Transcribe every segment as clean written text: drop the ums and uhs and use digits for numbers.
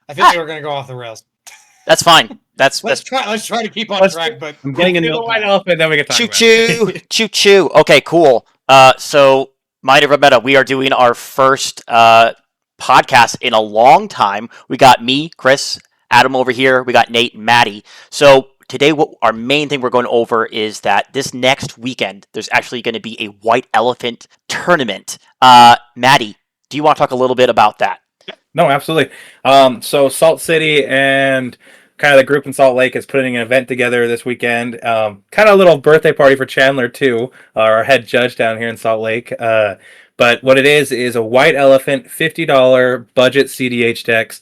I feel like we're gonna go off the rails. That's fine. Let's try to keep on track. But I'm getting a white elephant, then we can talk about it. choo. Okay, cool. So Mind Over Meta, we are doing our first podcast in a long time. We got me, Chris, Adam over here. We got Nate and Maddie. So today, our main thing we're going over is that this next weekend, there's actually going to be a white elephant tournament. Maddie, do you want to talk a little bit about that? No, absolutely. So Salt City and kind of the group in Salt Lake is putting an event together this weekend. Kind of a little birthday party for Chandler too, our head judge down here in Salt Lake. But what it is a white elephant $50 budget CDH decks.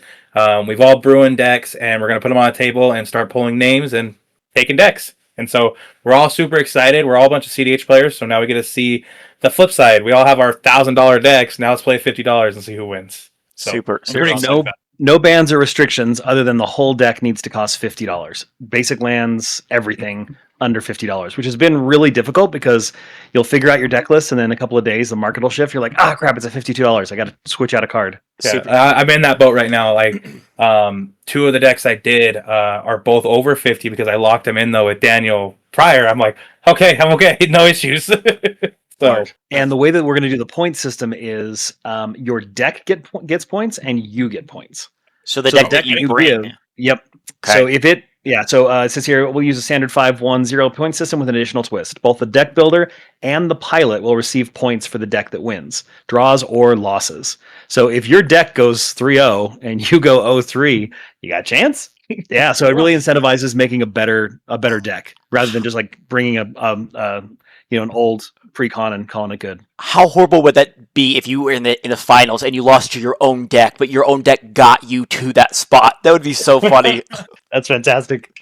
We've all brewing decks, and we're gonna put them on a table and start pulling names and taking decks. And so we're all super excited. We're all a bunch of CDH players, so now we get to see the flip side. We all have our $1,000 decks. Now let's play $50 and see who wins. So, super awesome. No bans or restrictions other than the whole deck needs to cost $50. Basic lands, everything under $50, which has been really difficult because you'll figure out your deck list and then in a couple of days the market will shift. You're like, crap, it's at $52. I got to switch out a card. Yeah, I'm in that boat right now. Like, two of the decks I did are both over 50 because I locked them in though with Daniel prior. I'm like, okay, I'm okay, no issues. So, and the way that we're going to do the point system is your deck gets points and you get points. So the deck that you bring. Yep. Okay. So if it says here, we'll use a standard 5-1-0 point system with an additional twist. Both the deck builder and the pilot will receive points for the deck that wins, draws or losses. So if your deck goes 3-0 and you go 0-3, you got a chance. Yeah. So it really incentivizes making a better deck rather than just like bringing an old pre-con and calling it good. How horrible would that be if you were in the finals and you lost to your own deck, but your own deck got you to that spot? That would be so funny. That's fantastic.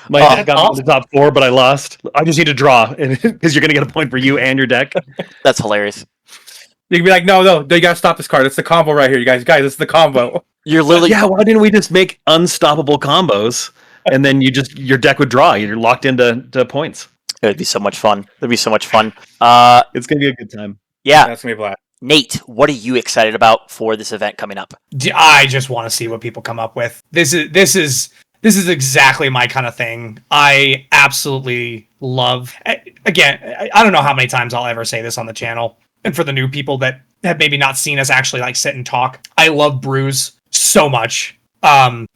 My deck got me to the top 4, but I lost. I just need to draw because you're going to get a point for you and your deck. That's hilarious. You can be like, no, you got to stop this card. It's the combo right here, you guys. Guys, it's the combo. You're literally... Yeah, why didn't we just make unstoppable combos? And then your deck would draw. You're locked into points. It would be so much fun. It's going to be a good time. Yeah. That's going to be blast. Nate, what are you excited about for this event coming up? I just want to see what people come up with. This is exactly my kind of thing. I absolutely love... Again, I don't know how many times I'll ever say this on the channel. And for the new people that have maybe not seen us actually like sit and talk, I love brews so much.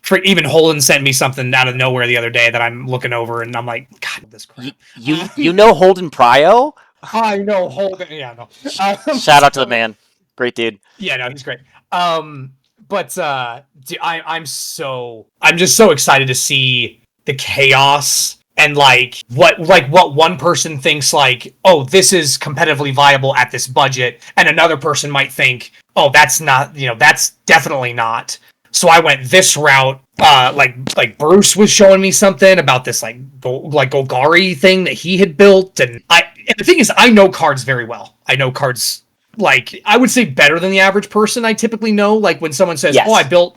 For even Holden sent me something out of nowhere the other day that I'm looking over and I'm like, God, this crap. You know Holden Pryo? I know Holden. Yeah, no. Shout out to the man. Great dude. Yeah, no, he's great. I'm just so excited to see the chaos and what one person thinks like, oh, this is competitively viable at this budget, and another person might think, oh, that's not, that's definitely not. So I went this route. Like Bruce was showing me something about this Golgari thing that he had built, and the thing is, I know cards very well. I know cards I would say better than the average person. I typically know, like when someone says, yes. "Oh, I built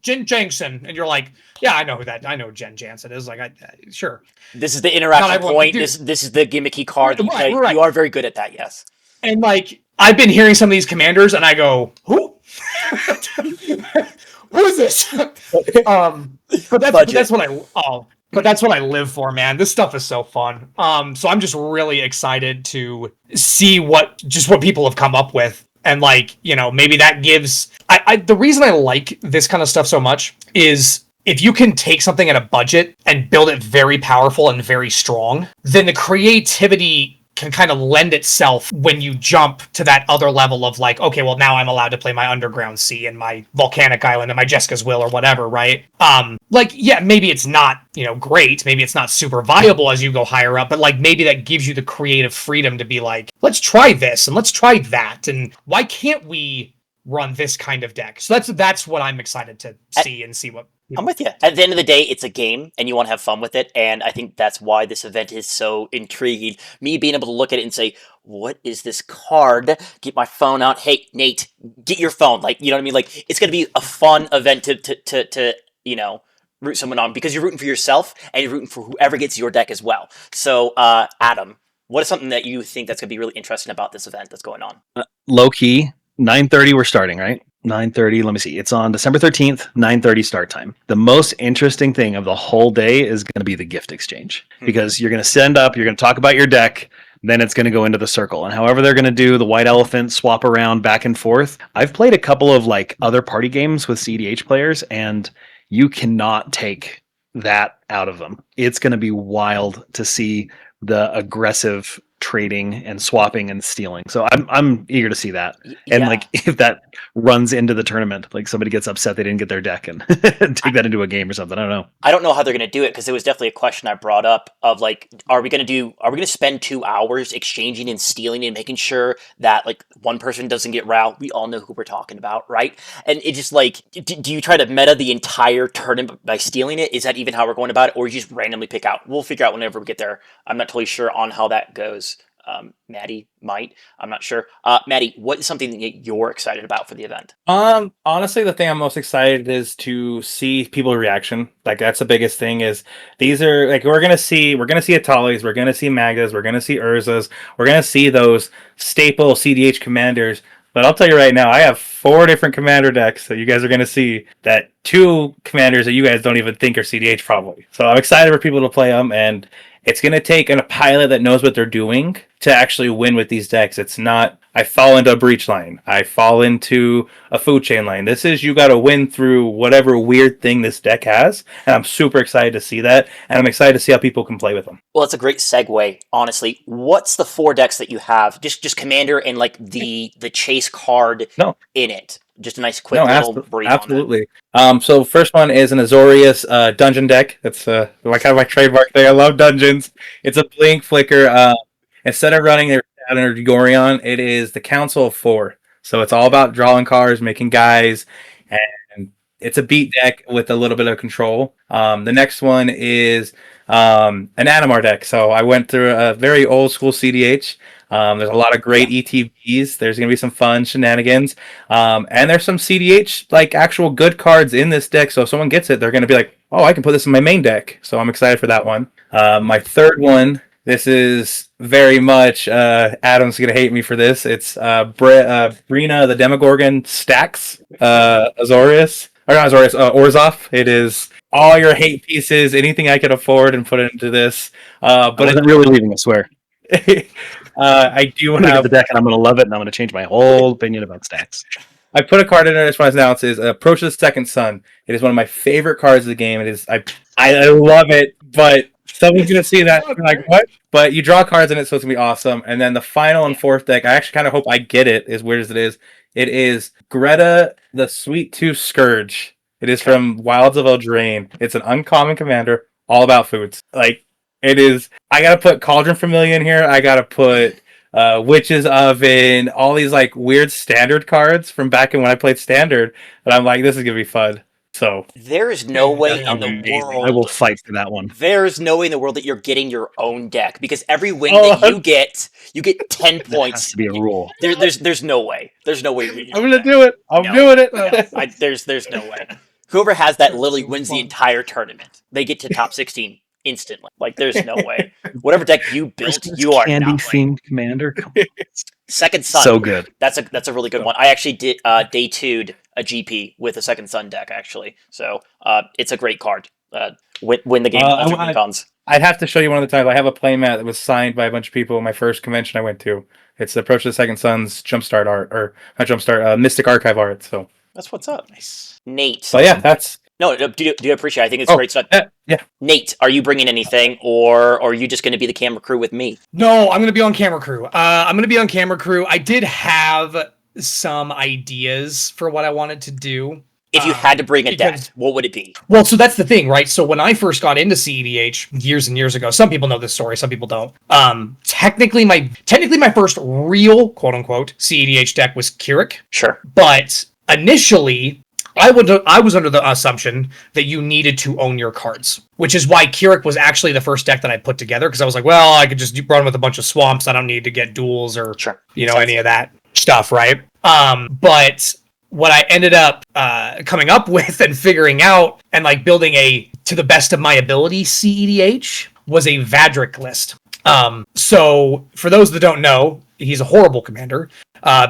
Jen Jansen," and you're like, "Yeah, I know who that. I know who Jen Jansen is." Like, sure. This is the interaction point. This is the gimmicky card. Right. You are very good at that. Yes. And I've been hearing some of these commanders, and I go, "Who? Who is this?" But that's what I live for, man. This stuff is so fun. So I'm just really excited to see what people have come up with, and maybe that gives. The reason I like this kind of stuff so much is if you can take something at a budget and build it very powerful and very strong, then the creativity can kind of lend itself when you jump to that other level of okay, well, now I'm allowed to play my Underground Sea and my Volcanic Island and my Jessica's Will or whatever, right? Yeah, maybe it's not, great. Maybe it's not super viable as you go higher up, but maybe that gives you the creative freedom to be let's try this and let's try that. And why can't we run this kind of deck? So that's what I'm excited to see and see what... I'm with you. At the end of the day, it's a game, and you want to have fun with it, and I think that's why this event is so intriguing. Me being able to look at it and say, what is this card? Get my phone out. Hey, Nate, get your phone. You know what I mean? It's going to be a fun event to root someone on, because you're rooting for yourself, and you're rooting for whoever gets your deck as well. So, Adam, what is something that you think that's going to be really interesting about this event that's going on? Low key, 9:30 we're starting, right? 9:30. Let me see. It's on December 13th, 9:30 start time. The most interesting thing of the whole day is going to be the gift exchange, because you're going to stand up, you're going to talk about your deck, then it's going to go into the circle. And however they're going to do the white elephant swap around back and forth. I've played a couple of like other party games with CDH players, and you cannot take that out of them. It's going to be wild to see the aggressive trading and swapping and stealing. So I'm eager to see that. And like if that runs into the tournament, like somebody gets upset they didn't get their deck and take that into a game or something. I don't know. I don't know how they're going to do it, because it was definitely a question I brought up of like, are we going to spend 2 hours exchanging and stealing and making sure that like one person doesn't get routed? We all know who we're talking about, right? And it just like, do you try to meta the entire tournament by stealing it? Is that even how we're going about it? Or you just randomly pick out? We'll figure out whenever we get there. I'm not totally sure on how that goes. Maddie might. I'm not sure. Maddie, what is something that you're excited about for the event? Honestly, the thing I'm most excited is to see people's reaction. Like that's the biggest thing. Is these are like we're gonna see Atalis, we're gonna see Magdas, we're gonna see Urzas, we're gonna see those staple CDH commanders. But I'll tell you right now, I have 4 different commander decks that you guys are going to see, that 2 commanders that you guys don't even think are CDH probably. So I'm excited for people to play them, and it's going to take a pilot that knows what they're doing to actually win with these decks. It's not, I fall into a breach line, I fall into a food chain line. This is, you got to win through whatever weird thing this deck has, and I'm super excited to see that, and I'm excited to see how people can play with them. Well, it's a great segue, honestly. What's the 4 decks that you have? Just commander and like the chase card in it. Just a nice quick little brief. Absolutely. So first one is an Azorius dungeon deck. That's kind of my trademark thing. I love dungeons. It's a blink flicker. Instead of running their Saturn or Gorion, it is the Council of 4. So it's all about drawing cards, making guys, and it's a beat deck with a little bit of control. The next one is an Animar deck. So I went through a very old school CDH. There's a lot of great ETBs. There's going to be some fun shenanigans. And there's some CDH, like actual good cards in this deck. So if someone gets it, they're going to be like, oh, I can put this in my main deck. So I'm excited for that one. My third one, this is very much, Adam's going to hate me for this. It's Brina the Demogorgon stacks Azorius. Or not Azorius, Orzhov. It is all your hate pieces, anything I could afford, and put it into this. But I wasn't really leaving, I swear. I do have the deck, and I'm going to love it, and I'm going to change my whole opinion about stacks. I put a card in there. This one now. It says Approach the Second Sun. It is one of my favorite cards of the game. It is I love it, but someone's gonna see that and be like, what? But you draw cards in it, so it's gonna be awesome. And then the final and fourth deck, I actually kind of hope I get it. As weird as it is, it is Greta the Sweet Tooth Scourge. It is from Wilds of Eldraine. It's an uncommon commander, all about foods. Like it is. I gotta put Cauldron Familiar in here. I gotta put Witch's Oven, all these like weird standard cards from back in when I played Standard, and I'm like, this is gonna be fun. So there is no way in the world I will fight for that one. There is no way in the world that you're getting your own deck, because every win that you get 10 points. That has to be a rule. There's no way. There's no way. I'm gonna do it. I'm doing it. No, there's no way. Whoever has that literally wins the entire tournament. They get to top 16 instantly. Like there's no way. Whatever deck you built, you are candy not themed commander. Second Sun. So good. That's a really good one. I actually did day 2'd a GP with a Second Sun deck actually. So it's a great card. Win the game. I'd have to show you one of the times. I have a playmat that was signed by a bunch of people at my first convention I went to. It's the Approach to the Second Sun's Jumpstart art, or not Jumpstart, Mystic Archive art. So that's what's up. Nice, Nate. So yeah, that's. No, do you appreciate it? I think it's great stuff. Yeah. Nate, are you bringing anything, or are you just going to be the camera crew with me? No, I'm going to be on camera crew. I'm going to be on camera crew. I did have some ideas for what I wanted to do. If you had to bring a deck, what would it be? Well, so that's the thing, right? So when I first got into CEDH years and years ago, some people know this story, some people don't. Technically my first real quote unquote CEDH deck was Keurig. Sure. But initially I was under the assumption that you needed to own your cards, which is why Keurig was actually the first deck that I put together, because I was like, well, I could just run with a bunch of swamps. I don't need to get duels or any of that stuff, right? But what I ended up coming up with and figuring out and like building a, to the best of my ability, CEDH was a Vadric list. So for those that don't know, he's a horrible commander.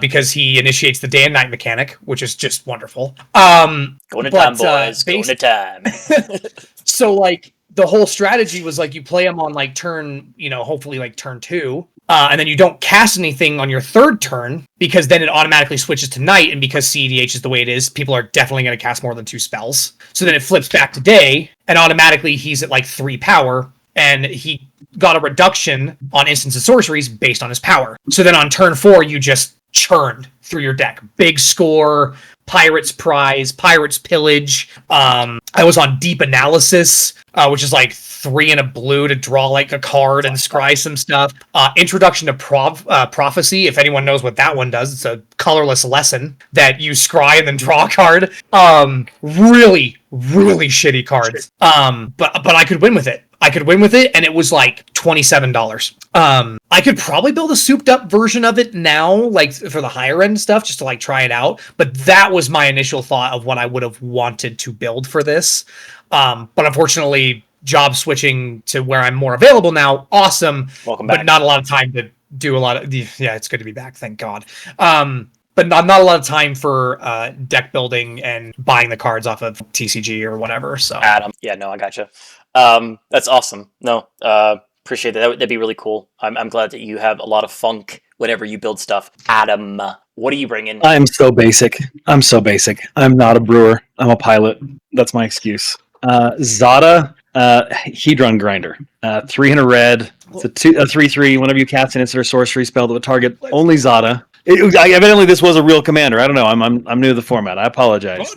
because he initiates the day and night mechanic, which is just wonderful. Going to time, boys. Going to time. So like the whole strategy was like you play them on like turn, hopefully like turn 2. And then you don't cast anything on your third turn because then it automatically switches to night. And because CEDH is the way it is, people are definitely going to cast more than 2 spells. So then it flips back to day and automatically he's at like 3 power and he got a reduction on instants and sorceries based on his power. So then on turn 4, you just churned through your deck. Big score, Pirate's Prize, Pirate's Pillage. I was on Deep Analysis, which is like 3 and a blue to draw like a card and scry some stuff. Introduction to Prophecy, if anyone knows what that one does, it's a colorless lesson that you scry and then draw a card. Really, really shitty cards. But I could win with it. And it was like $27. I could probably build a souped up version of it now, like for the higher end stuff, just to like try it out. But that was my initial thought of what I would have wanted to build for this. But unfortunately, job switching to where I'm more available now, awesome. Welcome back. But not a lot of time to do a lot of yeah, it's good to be back, thank God. But not a lot of time for deck building and buying the cards off of TCG or whatever. So Adam, yeah, no, I gotcha. That's awesome. No, appreciate that. That'd be really cool. I'm glad that you have a lot of funk whenever you build stuff. Adam, what are you bringing? I'm so basic. I'm not a brewer. I'm a pilot. That's my excuse. Zada, Hedron Grinder. 300 red. It's a 3/3. Whenever you cast an instant or sorcery spell that would target only Zada. Evidently, this was a real commander. I don't know. I'm new to the format. I apologize.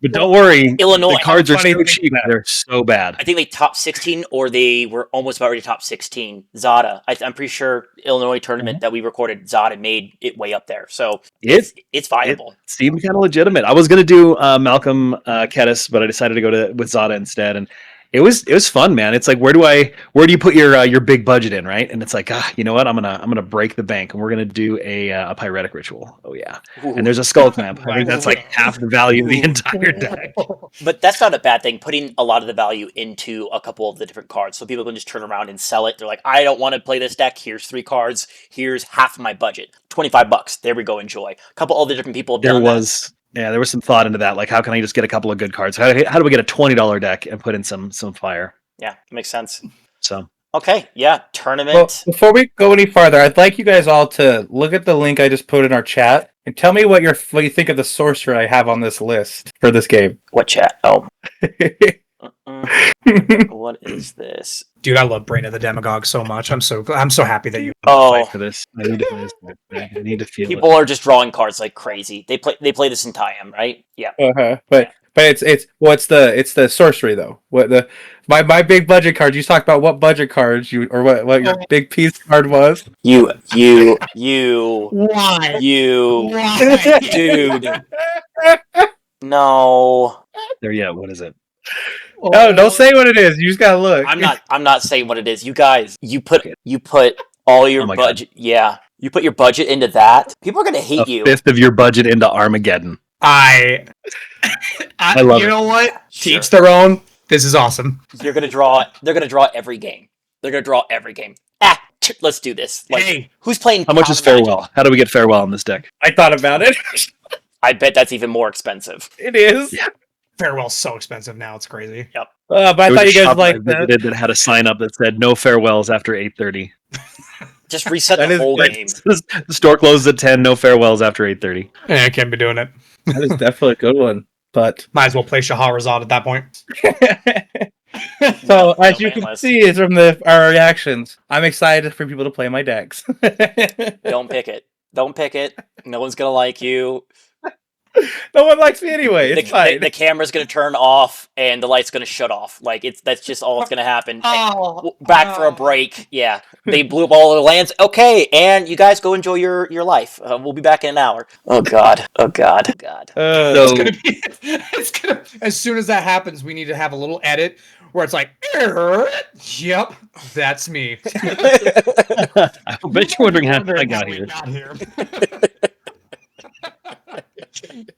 But don't worry, Illinois. The cards are so cheap. They're so bad. I think they top 16, or they were almost about ready to top 16. Zada. I'm pretty sure Illinois tournament that we recorded, Zada made it way up there. So it's viable. It seemed kind of legitimate. I was going to do Malcolm Kedis, but I decided to go with Zada instead. And it was fun, man. It's like where do you put your big budget in, right? And it's like, you know what? I'm gonna break the bank, and we're gonna do a pyretic ritual. Oh yeah, Ooh. And there's a skull clamp. I think that's like half the value of the entire deck. But that's not a bad thing. Putting a lot of the value into a couple of the different cards, so people can just turn around and sell it. They're like, I don't want to play this deck. Here's 3 cards. Here's half my budget. $25. There we go. Enjoy. A couple other different people have done that. Yeah, there was some thought into that. Like, how can I just get a couple of good cards? How do we get a $20 deck and put in some fire? Yeah, makes sense. So okay, yeah, tournament. Well, before we go any farther, I'd like you guys all to look at the link I just put in our chat and tell me what you think of the sorcerer I have on this list for this game. What chat? Oh. What is this? Dude, I love Brain of the Demagogue so much. I'm so happy that you fight for this. I need to play this. I need to feel people are just drawing cards like crazy. They play this in TIAM, right? Yeah. But it's the sorcery though. What my big budget card? You talked about what budget cards what your big piece card was. You Why? Dude. No. There yet. What is it? No, don't say what it is. You just gotta look. I'm not saying what it is. You guys, you put all your budget. God. Yeah, you put your budget into that. People are gonna hate you. 1/5 of your budget into Armageddon. I love it. You know what? Sure. Teach their own. This is awesome. They're gonna draw every game. Let's do this. Like, hey, who's playing? How much is Farewell? How do we get Farewell in this deck? I thought about it. I bet that's even more expensive. It is. Yeah. Farewell's so expensive now; it's crazy. Yep. But I thought you guys liked that had a sign up that said "No farewells after 8:30." Just reset the whole game. The store closes at 10. No farewells after 8:30. Yeah, I can't be doing it. That is definitely a good one. But might as well play Shahrazad at that point. So as you can see, is from our reactions, I'm excited for people to play my decks. Don't pick it. No one's gonna like you. No one likes me anyway. It's fine. The camera's gonna turn off and the light's gonna shut off. Like that's just all that's gonna happen. Back for a break. Yeah, they blew up all the lands. Okay, and you guys go enjoy your life. We'll be back in an hour. Oh God. It's gonna. As soon as that happens, we need to have a little edit where it's like, yep, that's me. I bet you're wondering how I got here.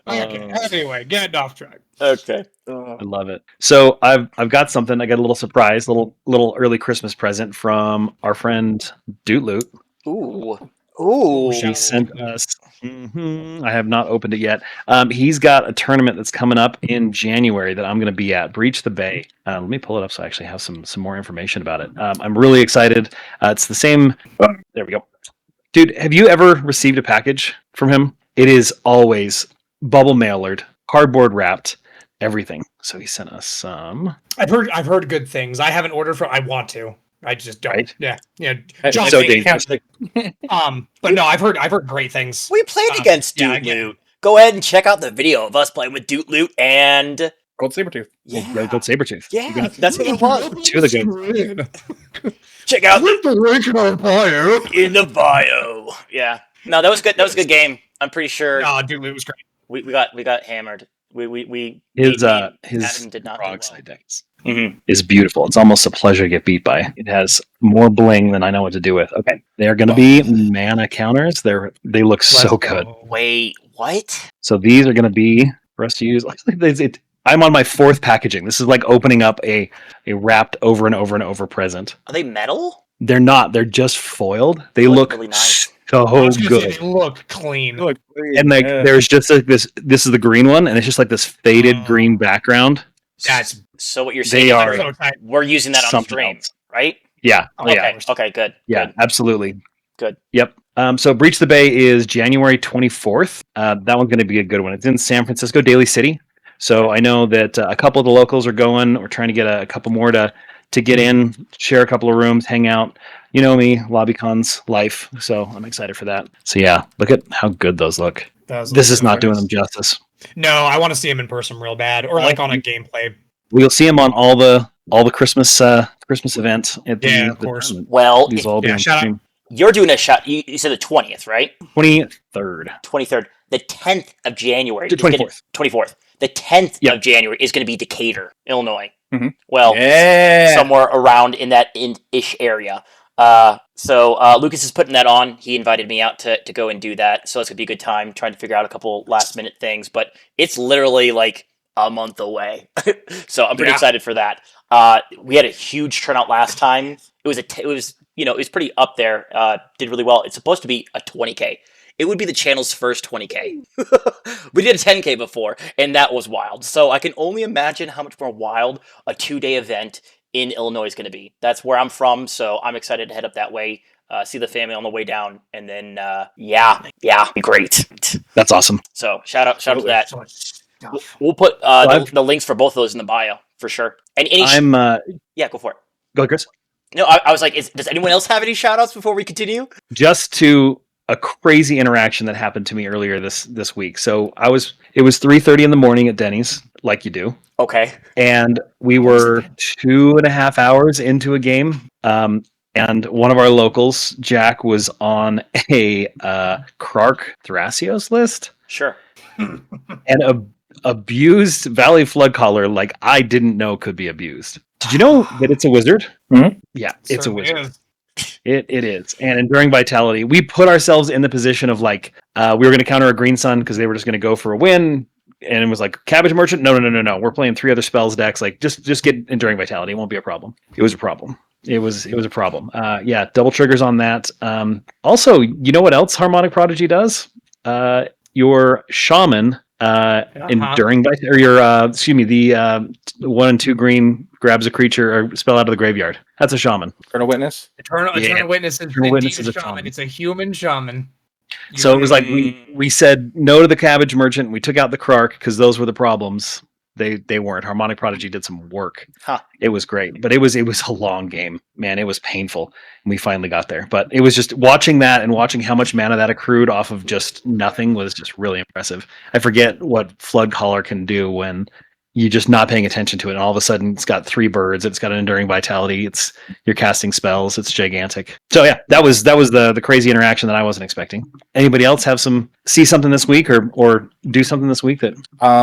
Okay. Anyway, getting off track. Okay. I love it. So I've got something. I got a little surprise, little early Christmas present from our friend Dootloot. Ooh. Ooh. Shadow He sent Leap. us. I have not opened it yet. He's got a tournament that's coming up in January that I'm going to be at. Breach the Bay. Let me pull it up so I actually have some more information about it. I'm really excited. It's the same. There we go. Dude, have you ever received a package from him? It is always bubble mailered, cardboard wrapped, everything. So he sent us some. I've heard good things. I haven't ordered from. I want to. I just don't. Right? Yeah. It's John so Mayne- dangerous. But no, I've heard great things. We played against yeah, Dude Loot. Go ahead and check out the video of us playing with Dude Loot and Gold Sabertooth. Gold Sabertooth. yeah, that's what it was. Two of the good. Check out the link in our bio. in the bio. Yeah. No, that was good. That was a good game. I'm pretty sure Oh, dude, it was great. we got hammered. We His Adam did not do well. Rogside decks Mhm. is beautiful. It's almost a pleasure to get beat by. It has more bling than I know what to do with. Okay, they are going to be mana counters. They look so good. Wait, what? So these are going to be for us to use. I'm on my fourth packaging. This is like opening up a wrapped over and over and over present. Are they metal? They're not. They're just foiled. They They look look really nice. so I was gonna say, good. they look clean. And like there's just like this. This is the green one, and it's just like this faded Oh. green background. That's So what you're They saying are is so tight. we're using that on something stream, else. right? Yeah. Oh, Yeah. Okay. Okay. Good. Yeah. Good. Absolutely. Good. Yep. So Breach the Bay is January 24th. That one's going to be a good one. It's in San Francisco, Daly City. So I know that a couple of the locals are going. We're trying to get a couple more to get in, share a couple of rooms, hang out. You know me, LobbyCon's life. So I'm excited for that. So yeah, look at how good those look. This is not doing them justice. No, I want to see him in person real bad, or like on a gameplay. We'll see them on all the Christmas events at the, Yeah, of the course. tournament. Well, These will all be yeah, on shout out. stream. you're doing a shot. You said the 20th, right? 23rd. 23rd. The 10th of January. The is gonna- 24th. 24th. The 10th Yep. of January is going to be Decatur, Illinois. Mhm. Well, Yeah. somewhere around in that ish area. So Lucas is putting that on. He invited me out to go and do that. So it's gonna be a good time trying to figure out a couple last minute things. But it's literally like a month away. So I'm pretty Yeah. excited for that. We had a huge turnout last time. It was it was pretty up there. Did really well. It's supposed to be a 20K. It would be the channel's first 20K. We did a 10K before, and that was wild. So I can only imagine how much more wild a 2-day event in Illinois is going to be. That's where I'm from, so I'm excited to head up that way, see the family on the way down, and then be great. That's awesome. So shout out to that. So much stuff. We'll put I've- the links for both of those in the bio for sure. And any I'm yeah, go for it. go ahead, Chris. No, I was like, does anyone else have any shout outs before we continue? Just to a crazy interaction that happened to me earlier this week. So it was 3:30 in the morning at Denny's, like you do, Okay. and we were 2.5 hours into a game. And one of our locals, Jack, was on a Krark Thrasios list Sure. and abused Valley Flood Caller like I didn't know could be abused. Did you know that it's a wizard? Mhm. Yeah, it's a Certainly wizard. is. It is. And Enduring Vitality, we put ourselves in the position of like, we were going to counter a Green Sun because they were just going to go for a win. And it was like, Cabbage Merchant? No. We're playing 3 other spells decks. Like, just get Enduring Vitality. It won't be a problem. It was a problem. It was a problem. Yeah, double triggers on that. Also, you know what else Harmonic Prodigy does? Your Shaman, Enduring Vitality, or your, the 1 and 2 green grabs a creature or spell out of the graveyard. That's a Shaman. Eternal Witness. Eternal Witness is Eternal indeed Witness is a a shaman. shaman. It's a human shaman. So it was like we said no to the Cabbage Merchant. We took out the Krark because those were the problems. They weren't. Harmonic Prodigy did some work. Huh. It was great, but it was a long game, man. It was painful, and we finally got there. But it was just watching that and watching how much mana that accrued off of just nothing was just really impressive. I forget what Flood Caller can do when you're just not paying attention to it, and all of a sudden it's got 3 birds. It's got an Enduring Vitality. You're casting spells. It's gigantic. So yeah, that was the crazy interaction that I wasn't expecting. Anybody else see something this week or do something this week that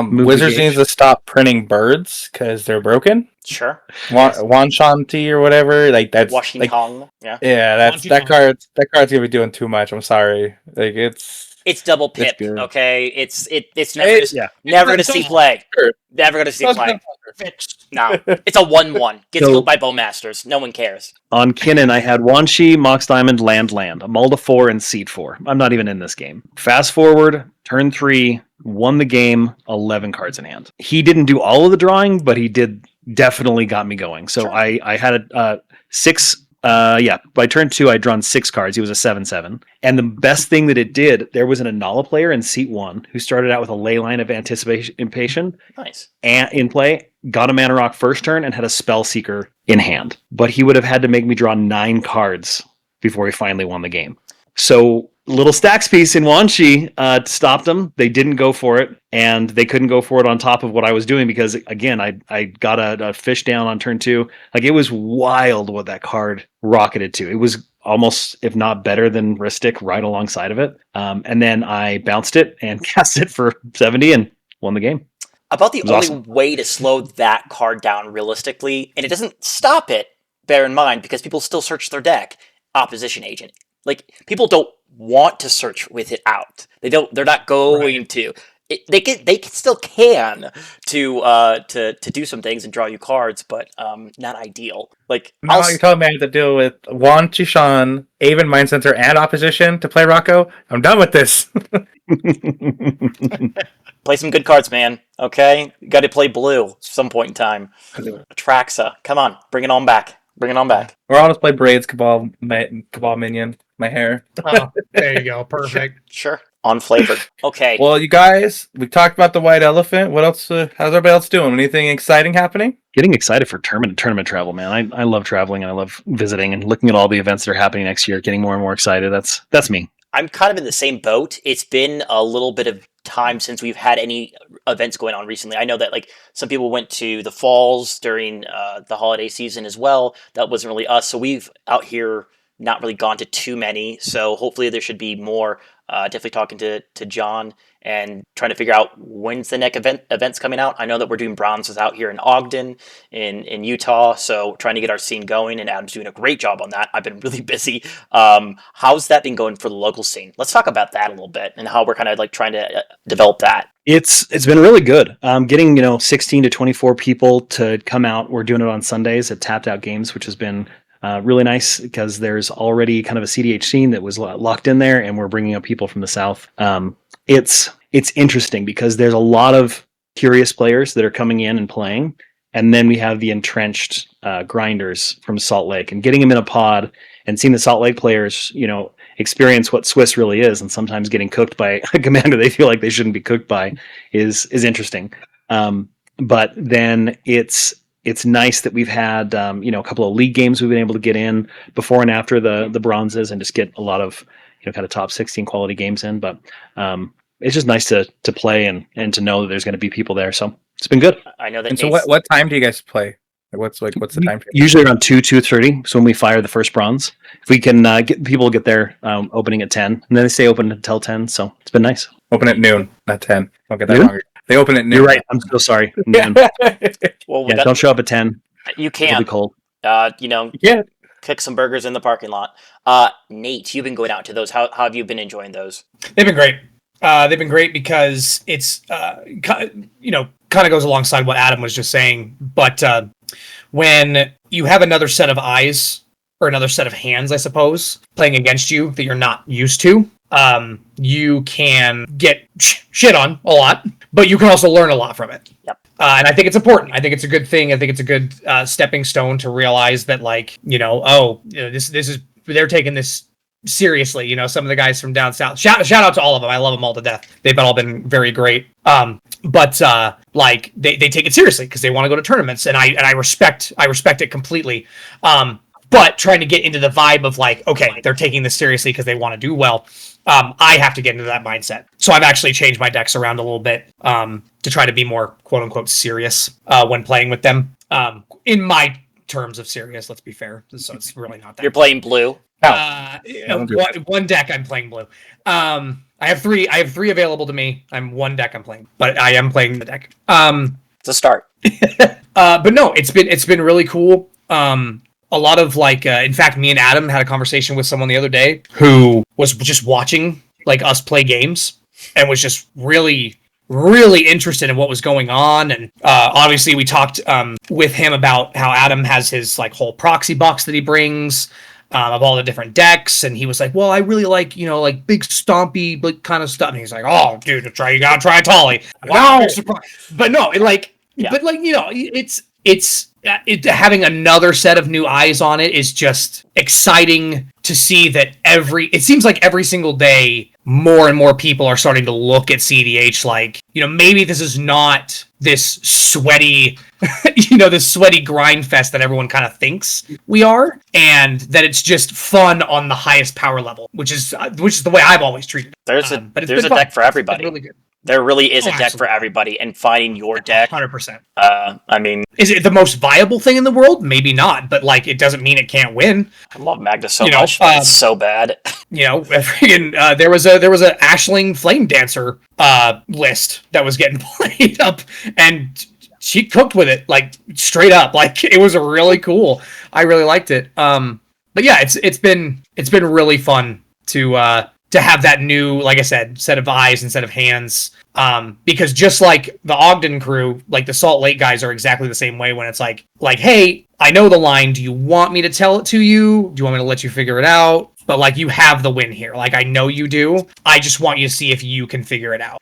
Move the Wizards gauge. needs to stop printing birds because they're broken. Sure. Wanshanti or whatever. Like that's Washington. like Yeah. yeah, Washington. that card's gonna be doing too much. I'm sorry. Like It's double pip, good. okay? It's never Hey, just, yeah. never gonna see play. Sure. Never gonna see play. fixed. No, it's a 1/1. Gets So- killed by Bowmasters. No one cares. On Kinnan, I had Wan Chi, Mox Diamond, Land, a Mulda 4, and Seat 4. I'm not even in this game. Fast forward, turn 3, won the game, 11 cards in hand. He didn't do all of the drawing, but he did definitely got me going. So Sure. I had a 6. By turn 2, I'd drawn 6 cards. He was a 7/7. And the best thing that it did, there was an Anala player in seat 1 who started out with a Leyline of Anticipation Nice. and in play, got a Mana Rock first turn, and had a Spell Seeker in hand. But he would have had to make me draw 9 cards before he finally won the game. So little stacks piece in Wan Chi stopped them. They didn't go for it, and they couldn't go for it on top of what I was doing because, again, I got a fish down on turn 2. Like, it was wild what that card rocketed to. It was almost, if not better than Ristic, right alongside of it. And then I bounced it and cast it for 70 and won the game. About the It was only awesome. way to slow that card down realistically, and it doesn't stop it, bear in mind, because people still search their deck, Opposition Agent. Like, people don't want to search with it out. They're not going to. They still can to do some things and draw you cards, but not ideal. Like, Now you're telling me I have to deal with Wan Chishan, Aven Mindcensor, and Opposition to play Rocco? I'm done with this. play some good cards, man. Okay, you got to play blue at some point in time. Atraxa, come on, bring it on back. Bring it on back. Or I'll just play Braids, Cabal Minion, my hair. Oh, there you go. Perfect. Sure. Unflavored. Okay. Well, you guys, we talked about the White Elephant. What else? How's everybody else doing? Anything exciting happening? Getting excited for tournament travel, man. I love traveling and I love visiting and looking at all the events that are happening next year. Getting more and more excited. That's me. I'm kind of in the same boat. It's been a little bit of time since we've had any events going on recently. I know that like some people went to the falls during the holiday season as well. That wasn't really us. So we've out here not really gone to too many. So hopefully there should be more. Definitely talking to John and trying to figure out when's the next event's coming out. I know that we're doing bronzes out here in Ogden, in Utah, so trying to get our scene going, and Adam's doing a great job on that. I've been really busy. How's that been going for the local scene? Let's talk about that a little bit and how we're kind of like trying to develop that. It's been really good. Getting 16 to 24 people to come out. We're doing it on Sundays at Tapped Out Games, which has been really nice because there's already kind of a CDH scene that was locked in there, and we're bringing up people from the South. It's interesting because there's a lot of curious players that are coming in and playing, and then we have the entrenched grinders from Salt Lake, and getting them in a pod and seeing the Salt Lake players, experience what Swiss really is, and sometimes getting cooked by a commander they feel like they shouldn't be cooked by is interesting. But then it's nice that we've had a couple of league games we've been able to get in before and after the bronzes and just get a lot of kind of top 16 quality games in. But it's just nice to play and to know that there's going to be people there. So it's been good. I know that. And so what time do you guys play? What's the time frame? Usually around 2:30. So when we fire the first bronze, if we can get people get there opening at 10, and then they stay open until 10. So it's been nice. Open at noon, not 10. Don't get that Noon? wrong. They open at noon. You're right. I'm so sorry. Man. Well, Yeah, don't show up at 10. you It'll can. be cold. Yeah. Cook some burgers in the parking lot. Nate, you've been going out to those. How have you been enjoying those? They've been great. They've been great because it's, kind of goes alongside what Adam was just saying. But when you have another set of eyes or another set of hands, I suppose, playing against you that you're not used to, you can get shit on a lot, but you can also learn a lot from it. Yep. And I think it's important. I think it's a good thing. I think it's a good stepping stone to realize that, this is, they're taking this seriously. Some of the guys from down south. Shout out to all of them. I love them all to death. They've all been very great. But they take it seriously because they want to go to tournaments, and I respect it completely. But trying to get into the vibe of okay, they're taking this seriously because they want to do well. I have to get into that mindset. So I've actually changed my decks around a little bit to try to be more quote unquote serious when playing with them. In my terms of serious, let's be fair. So it's really not that. You're playing blue. One deck I'm playing blue. I have three available to me. One deck I'm playing, but I am playing the deck. It's a start. But no, it's been really cool. A lot of in fact, me and Adam had a conversation with someone the other day who was just watching us play games and was just really, really interested in what was going on. And obviously we talked with him about how Adam has his like whole proxy box that he brings of all the different decks. And he was like, well, I really like, like big stompy but kind of stuff. And he's like, oh, dude, you gotta try Tolly. Wow. But no, having another set of new eyes on it is just exciting to see that it seems like every single day more and more people are starting to look at CDH like, maybe this is not this sweaty, this sweaty grind fest that everyone kind of thinks we are, and that it's just fun on the highest power level, which is the way I've always treated it. There's a deck for everybody. Really good. There really is a deck for everybody, and finding your deck. 100%. I mean, is it the most viable thing in the world? Maybe not, but like, it doesn't mean it can't win. I love Magda so much. But it's so bad. There was a Ashling Flame Dancer list that was getting played up, and she cooked with it like straight up. Like, it was really cool. I really liked it. But yeah, it's been really fun to have that new, like I said, set of eyes instead of hands. Because just like the Ogden crew, like the Salt Lake guys are exactly the same way when it's like, hey, I know the line. Do you want me to tell it to you? Do you want me to let you figure it out? But like, you have the win here. Like, I know you do. I just want you to see if you can figure it out.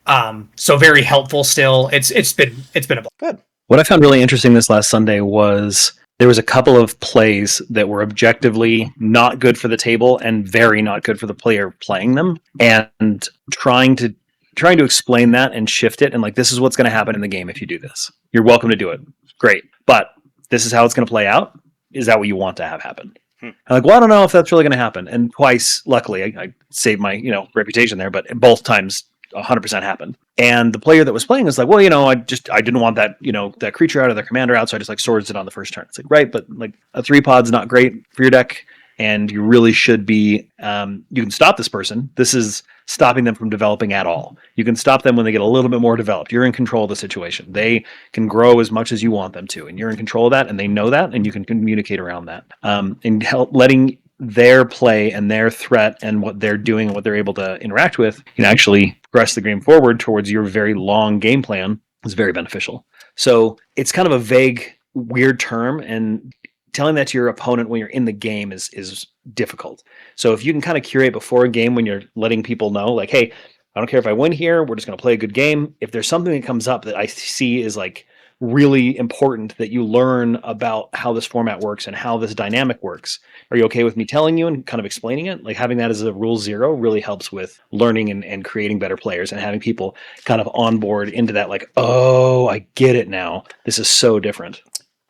So very helpful still. It's been a blast. Good. What I found really interesting this last Sunday was there was a couple of plays that were objectively not good for the table and very not good for the player playing them, and trying to explain that and shift it, and like, this is what's going to happen in the game if you do this. You're welcome to do it. Great. But this is how it's going to play out. Is that what you want to have happen? I'm like, well, I don't know if that's really going to happen. And twice, luckily, I saved my reputation there, but both times 100% happened. And the player that was playing was like, well, I didn't want that, that creature out or the commander out, so I just like swords it on the first turn. It's like, right, but like a 3-pod's not great for your deck, and you really should be, you can stop this person. This is stopping them from developing at all. You can stop them when they get a little bit more developed. You're in control of the situation. They can grow as much as you want them to, and you're in control of that, and they know that, and you can communicate around that. And letting their play and their threat and what they're doing and what they're able to interact with can actually progress the game forward towards your very long game plan is very beneficial. So it's kind of a vague, weird term, and telling that to your opponent when you're in the game is difficult. So if you can kind of curate before a game when you're letting people know, like, hey, I don't care if I win here, we're just going to play a good game. If there's something that comes up that I see is like really important that you learn about how this format works and how this dynamic works, are you okay with me telling you and kind of explaining it? Like, having that as a rule zero really helps with learning and creating better players, and having people kind of on board into that, like, oh, I get it now. This is so different.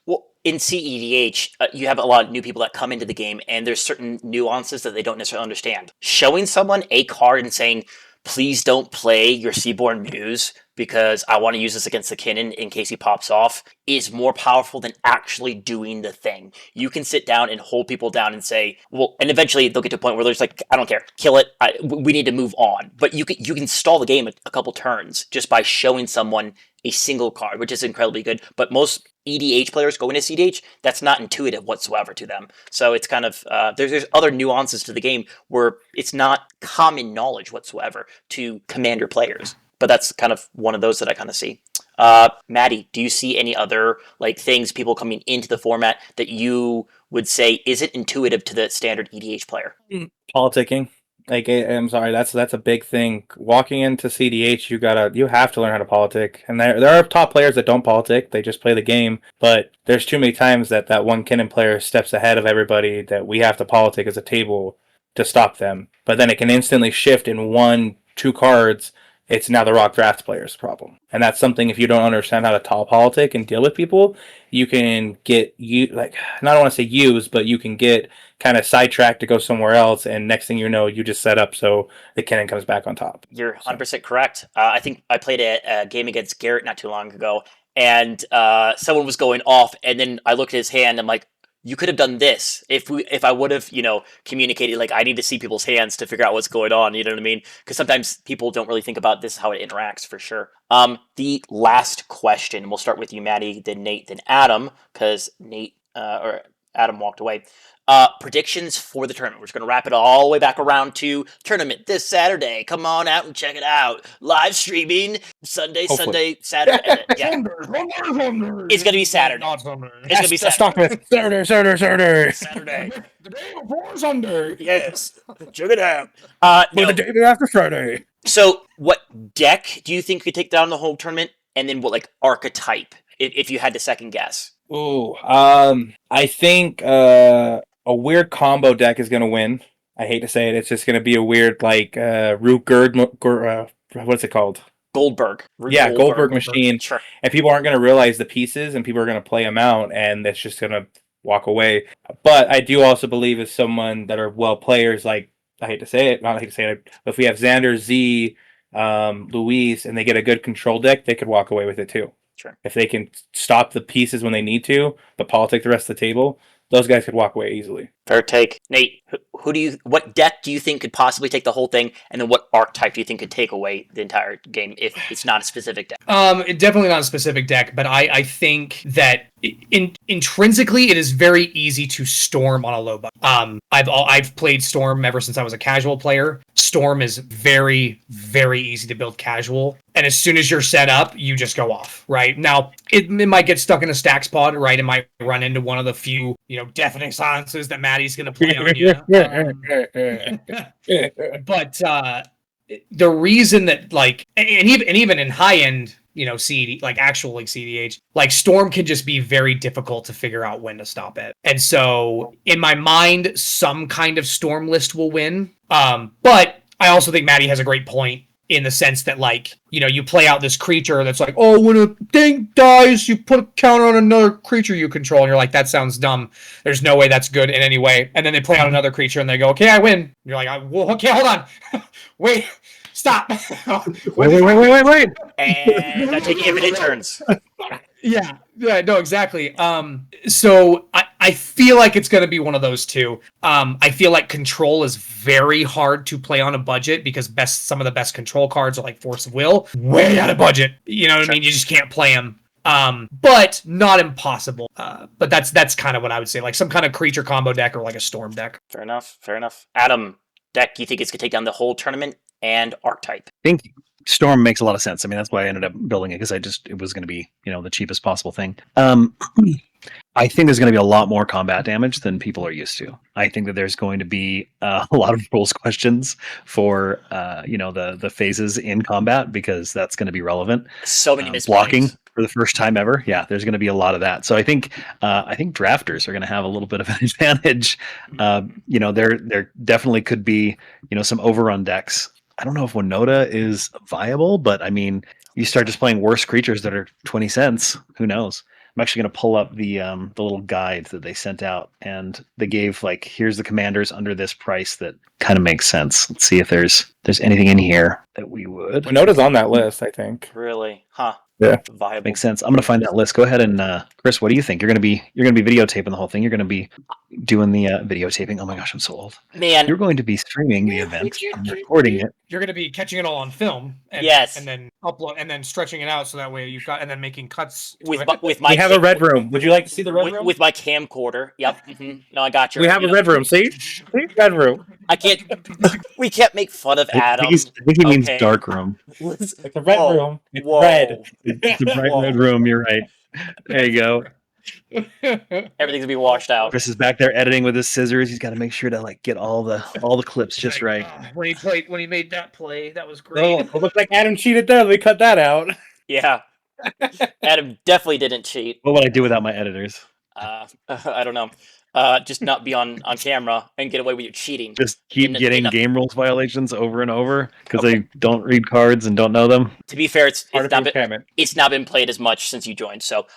Well, in CEDH, you have a lot of new people that come into the game, and there's certain nuances that they don't necessarily understand. Showing someone a card and saying, please don't play your Seaborn Muse because I want to use this against the Kinnan in case he pops off, is more powerful than actually doing the thing. You can sit down and hold people down and say, well, and eventually they'll get to a point where they're just like, I don't care, kill it, we need to move on. But you can stall the game a couple turns just by showing someone a single card, which is incredibly good. But most EDH players go into CDH, that's not intuitive whatsoever to them. So it's kind of, there's other nuances to the game where it's not common knowledge whatsoever to command your players. But that's kind of one of those that I kind of see. Maddie, do you see any other like things, people coming into the format that you would say isn't intuitive to the standard EDH player? Politicking. Like, I'm sorry, that's a big thing. Walking into CDH, you have to learn how to politic. And there are top players that don't politic; they just play the game. But there's too many times that one Kinnan player steps ahead of everybody that we have to politic as a table to stop them. But then it can instantly shift in 1-2 cards. It's now the Rock Draft player's problem. And that's something, if you don't understand how to top politic and deal with people, you can get, I don't want to say used, but you can get kind of sidetracked to go somewhere else, and next thing you know, you just set up so the Kinnan comes back on top. You're 100% correct. I think I played a game against Garrett not too long ago, and someone was going off, and then I looked at his hand, and I'm like, you could have done this if I would have, communicated, like, I need to see people's hands to figure out what's going on, you know what I mean? Because sometimes people don't really think about this, how it interacts, for sure. The last question, we'll start with you, Maddie, then Nate, then Adam, because Nate, or Adam walked away. Predictions for the tournament. We're just going to wrap it all the way back around to tournament this Saturday. Come on out and check it out. Live streaming Sunday, Hopefully. Saturday. Yeah. It's going to be Saturday. Not Sunday. It's going to be Saturday. Saturday. The day before Sunday. Yes. Check it out. The No. day after Friday. So, what deck do you think could take down the whole tournament? And then what, like, archetype, if you had to second guess? Ooh, I think a weird combo deck is gonna win. I hate to say it, it's just gonna be a weird like Root what's it called? Goldberg. Yeah, Goldberg machine. Sure. And people aren't gonna realize the pieces, and people are gonna play them out, and that's just gonna walk away. But I do also believe as someone that are well players, like I hate to say it, not hate to say it, but if we have Xander, Z, Luis, and they get a good control deck, they could walk away with it too. Sure. If they can stop the pieces when they need to, but politic the rest of the table, those guys could walk away easily. Fair take. Nate, what deck do you think could possibly take the whole thing? And then what archetype do you think could take away the entire game if it's not a specific deck? Definitely not a specific deck, but I think that intrinsically it is very easy to Storm on a low budget. I've played Storm ever since I was a casual player. Storm is very, very easy to build casual, and as soon as you're set up, you just go off. Right now, it might get stuck in a stacks pod. Right, it might run into one of the few deafening silences that Maddie's going to play on you. But the reason that and even in high end CD, like actual like CDH, like Storm can just be very difficult to figure out when to stop it. And so in my mind, some kind of Storm list will win. But I also think Maddie has a great point in the sense that you play out this creature that's like, oh, when a thing dies, you put a counter on another creature you control. And you're like, that sounds dumb. There's no way that's good in any way. And then they play out another creature and they go, okay, I win. And you're like, well, okay, hold on. Wait, stop. Wait. And I take infinite turns. Yeah, no, exactly. So I feel like it's going to be one of those two. I feel like control is very hard to play on a budget because some of the best control cards are like Force of Will, way out of budget. You know what I mean? You just can't play them. But not impossible. But that's kind of what I would say, like some kind of creature combo deck or like a Storm deck. Fair enough. Adam, deck you think it's going to take down the whole tournament and archetype? I think Storm makes a lot of sense. I mean, that's why I ended up building it because it was going to be, the cheapest possible thing. I think there's going to be a lot more combat damage than people are used to. I think that there's going to be a lot of rules questions for, the phases in combat because that's going to be relevant. So many blocking misplays. for the first time ever. Yeah, there's going to be a lot of that. So I think drafters are going to have a little bit of an advantage. There definitely could be, some overrun decks. I don't know if Winota is viable, but I mean, you start just playing worse creatures that are 20 cents. Who knows? I'm actually going to pull up the little guide that they sent out, and they gave here's the commanders under this price that kind of makes sense. Let's see if there's anything in here that we would. Winota's on that list, I think. Really? Huh. Yeah. Viable. Makes sense. I'm going to find that list. Go ahead and Chris, what do you think? You're going to be videotaping the whole thing. You're going to be doing the videotaping. Oh my gosh, I'm so old. Man, you're going to be streaming the event. I'm recording it. You're going to be catching it all on film. And, yes. And then upload and then stretching it out so that way you've got and then making cuts. With my we have a red room. Would you like to see the red room? With my camcorder. Yep. Mm-hmm. No, I got you. We have a red room. See? Red room. I can't. We can't make fun of Adam. I think he means dark room. It's a red room. It's Whoa. red. It's a bright red room. You're right. There you go. Everything's gonna be washed out. Chris is back there editing with his scissors. He's got to make sure to get all the clips just right. When he made that play, that was great. Oh, it looked like Adam cheated there. Let me cut that out. Yeah. Adam definitely didn't cheat. What would I do without my editors? I don't know. Just not be on camera and get away with your cheating. Just keep getting game rules violations over and over because they don't read cards and don't know them. To be fair, it's not been played as much since you joined. So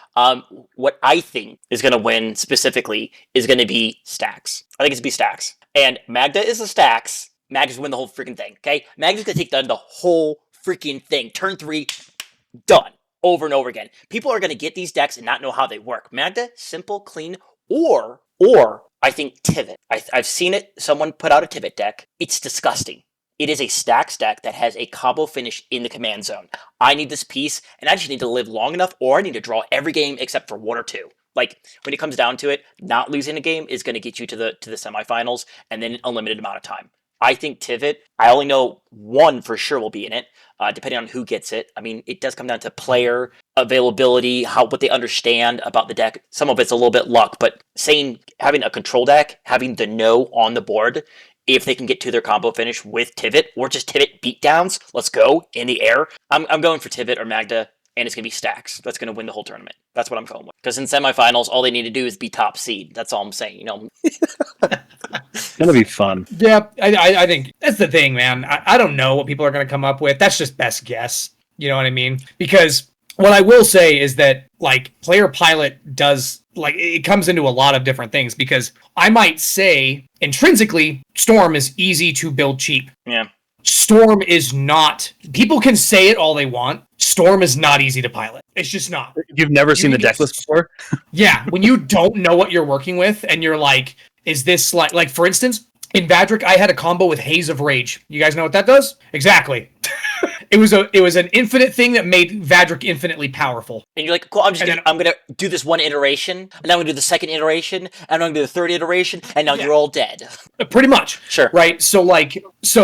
what I think is going to win specifically is going to be stacks. I think it's going to be stacks. And Magda is a stacks. Magda's win the whole freaking thing, okay? Magda's going to take down the whole freaking thing. Turn 3, done. Over and over again. People are going to get these decks and not know how they work. Magda, simple, clean, or I think Tivit. I've seen it. Someone put out a Tivit deck. It's disgusting. It is a stacks deck that has a combo finish in the command zone. I need this piece, and I just need to live long enough, or I need to draw every game except for 1 or 2. like when it comes down to it, not losing a game is going to get you to the semifinals and then a limited amount of time. I think Tivit, I only know one for sure will be in it, depending on who gets it. I mean, it does come down to player availability, what they understand about the deck. Some of it's a little bit luck, but having a control deck, having the no on the board, if they can get to their combo finish with Tivit or just Tivit beatdowns, let's go in the air. I'm going for Tivit or Magda, and it's going to be Stacks. That's going to win the whole tournament. That's what I'm going with. Because in semifinals, all they need to do is be top seed. That's all I'm saying, you know. It's gonna be fun. Yeah, I think that's the thing, man. I don't know what people are going to come up with. That's just best guess. You know what I mean? Because what I will say is that, like, Player Pilot does, like, it comes into a lot of different things, because I might say intrinsically Storm is easy to build cheap. Yeah. Storm is not. People can say it all they want. Storm is not easy to pilot. It's just not. You've never seen the deck list before? Yeah, when you don't know what you're working with, and you're like, is this like for instance, in Vadric, I had a combo with Haze of Rage. You guys know what that does? Exactly. It was an infinite thing that made Vadric infinitely powerful. And you're like, cool, I'm gonna do this one iteration, and then I'm gonna do the second iteration, and I'm gonna do the third iteration, and now you're all dead. Pretty much. Sure. Right? So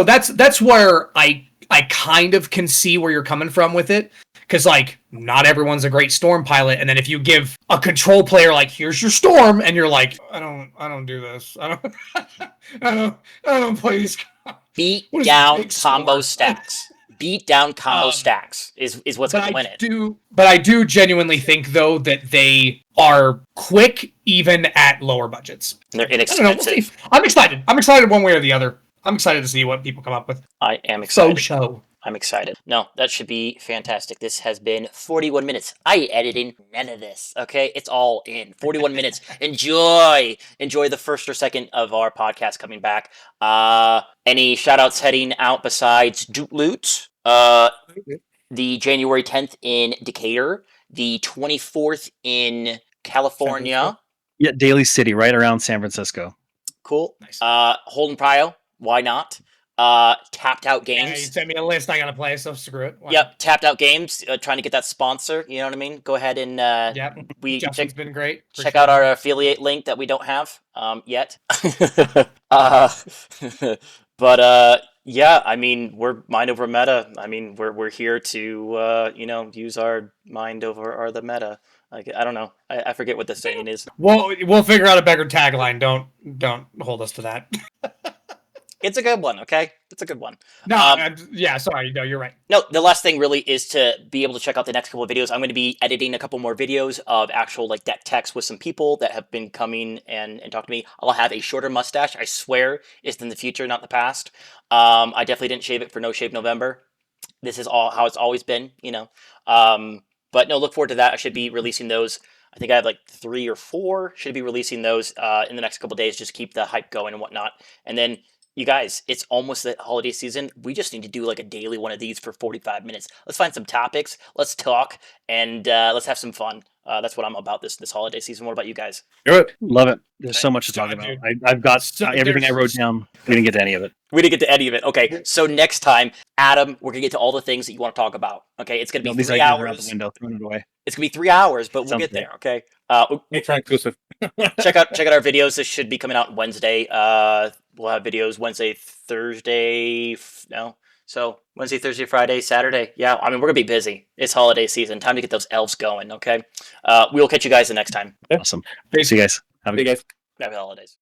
that's where I kind of can see where you're coming from with it. Because, like, not everyone's a great Storm pilot, and then if you give a control player, like, here's your Storm, and you're like, I don't do this. I don't play these. Beat down combo stacks. Beat down combo stacks is what's going to win it. But I do genuinely think, though, that they are quick even at lower budgets. They're inexpensive. I'm excited. I'm excited one way or the other. I'm excited to see what people come up with. I am excited. Show. I'm excited. No, that should be fantastic. This has been 41 minutes. I ain't editing none of this, okay? It's all in. 41 minutes. Enjoy the first or second of our podcast coming back. Any shout-outs heading out besides Doot Loot? The January 10th in Decatur. The 24th in California. Yeah, Daly City, right around San Francisco. Cool. Nice. Holden Prio. Why not? Tapped Out Games. Yeah, you sent me a list I gotta play, so screw it. Why? Yep, Tapped Out Games. Trying to get that sponsor. You know what I mean? Go ahead and Justin's been great. Check out our affiliate link that we don't have yet. But yeah, I mean, we're Mind Over Meta. I mean, we're here to use our mind over the meta. Like, I don't know. I forget what the saying is. We'll figure out a better tagline. Don't hold us to that. It's a good one, okay? It's a good one. No, sorry. No, you're right. No, the last thing really is to be able to check out the next couple of videos. I'm going to be editing a couple more videos of actual, like, deck techs with some people that have been coming and talk to me. I'll have a shorter mustache. I swear it's in the future, not the past. I definitely didn't shave it for No Shave November. This is all how it's always been, you know. But no, look forward to that. I should be releasing those. I think I have like 3 or 4. Should be releasing those in the next couple of days. Just keep the hype going and whatnot. And then, you guys, it's almost the holiday season. We just need to do like a daily one of these for 45 minutes. Let's find some topics. Let's talk, and let's have some fun. That's what I'm about this holiday season. What about you guys? Love it. There's so much to talk about. I've got everything I wrote down. We didn't get to any of it. We didn't get to any of it. Okay, so next time, Adam, we're going to get to all the things that you want to talk about. Okay, it's going to be 3 hours. Out the window, throwing it away. It's going to be 3 hours, but we'll get there, okay? Inclusive. check out our videos. This should be coming out Wednesday. We'll have videos Wednesday, Thursday. So Wednesday, Thursday, Friday, Saturday. Yeah, I mean, we're going to be busy. It's holiday season. Time to get those elves going, okay? We'll catch you guys the next time. Awesome. See you guys. Happy holidays. Happy holidays.